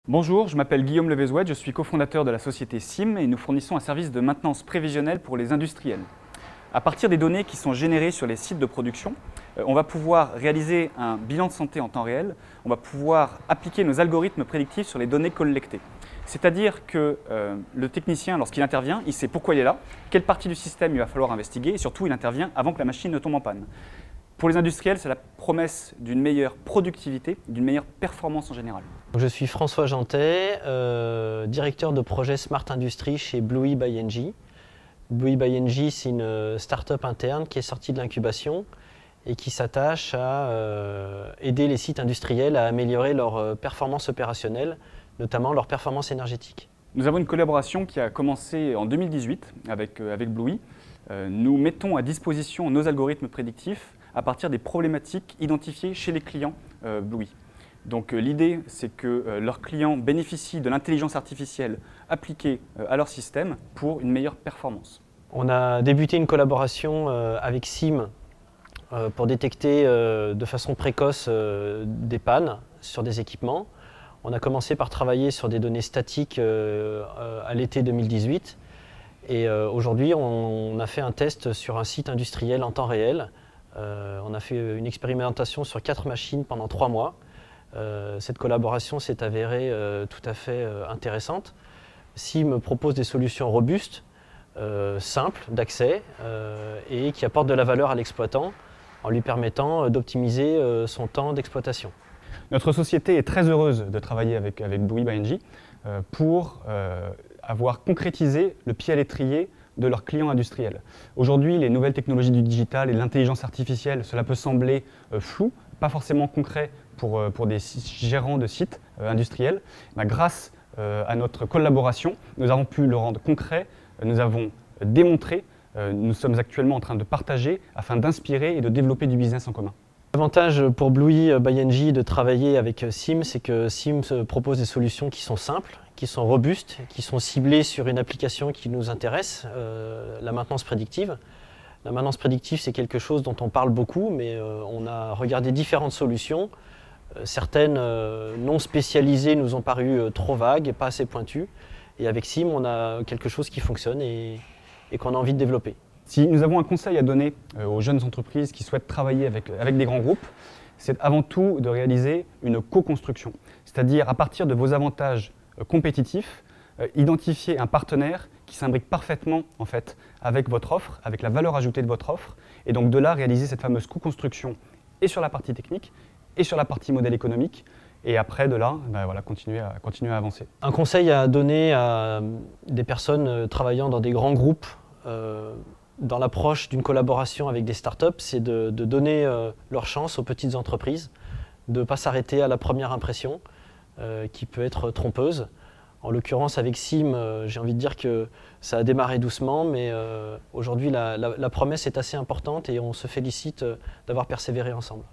Bonjour, je m'appelle Guillaume Levezouet, je suis cofondateur de la société SIM et nous fournissons un service de maintenance prévisionnelle pour les industriels. À partir des données qui sont générées sur les sites de production, on va pouvoir réaliser un bilan de santé en temps réel, on va pouvoir appliquer nos algorithmes prédictifs sur les données collectées. C'est-à-dire que le technicien, lorsqu'il intervient, il sait pourquoi il est là, quelle partie du système il va falloir investiguer et surtout il intervient avant que la machine ne tombe en panne. Pour les industriels, c'est la promesse d'une meilleure productivité, d'une meilleure performance en général. Je suis François Jantet, directeur de projet Smart Industry chez Bluey by Engie. Bluey by Engie, c'est une start-up interne qui est sortie de l'incubation et qui s'attache à aider les sites industriels à améliorer leur performance opérationnelle, notamment leur performance énergétique. Nous avons une collaboration qui a commencé en 2018 avec Bluey. Nous mettons à disposition nos algorithmes prédictifs à partir des problématiques identifiées chez les clients Bluey. Donc l'idée, c'est que leurs clients bénéficient de l'intelligence artificielle appliquée à leur système pour une meilleure performance. On a débuté une collaboration avec SIM pour détecter de façon précoce des pannes sur des équipements. On a commencé par travailler sur des données statiques à l'été 2018 et aujourd'hui on a fait un test sur un site industriel en temps réel. On a fait une expérimentation sur 4 machines pendant 3 mois. Cette collaboration s'est avérée tout à fait intéressante. SIM propose des solutions robustes, simples d'accès et qui apportent de la valeur à l'exploitant en lui permettant d'optimiser son temps d'exploitation. Notre société est très heureuse de travailler avec Bluey by Engie pour avoir concrétisé le pied à l'étrier de leurs clients industriels. Aujourd'hui, les nouvelles technologies du digital et de l'intelligence artificielle, cela peut sembler flou, pas forcément concret pour des gérants de sites industriels. Grâce à notre collaboration, nous avons pu le rendre concret, nous avons démontré, nous sommes actuellement en train de partager afin d'inspirer et de développer du business en commun. L'avantage pour Bluey by Engie de travailler avec SIM, c'est que SIM propose des solutions qui sont simples, qui sont robustes, qui sont ciblées sur une application qui nous intéresse, la maintenance prédictive. La maintenance prédictive, c'est quelque chose dont on parle beaucoup, mais on a regardé différentes solutions. Certaines non spécialisées nous ont paru trop vagues et pas assez pointues. Et avec SIM, on a quelque chose qui fonctionne et qu'on a envie de développer. Si nous avons un conseil à donner aux jeunes entreprises qui souhaitent travailler avec des grands groupes, c'est avant tout de réaliser une co-construction. C'est-à-dire à partir de vos avantages compétitifs, identifier un partenaire qui s'imbrique parfaitement en fait, avec votre offre, avec la valeur ajoutée de votre offre, et donc de là réaliser cette fameuse co-construction et sur la partie technique et sur la partie modèle économique, et après de là, continuer à avancer. Un conseil à donner à des personnes travaillant dans des grands groupes, dans l'approche d'une collaboration avec des startups, c'est de donner leur chance aux petites entreprises, de ne pas s'arrêter à la première impression, qui peut être trompeuse. En l'occurrence, avec SIM, j'ai envie de dire que ça a démarré doucement, mais aujourd'hui, la promesse est assez importante et on se félicite d'avoir persévéré ensemble.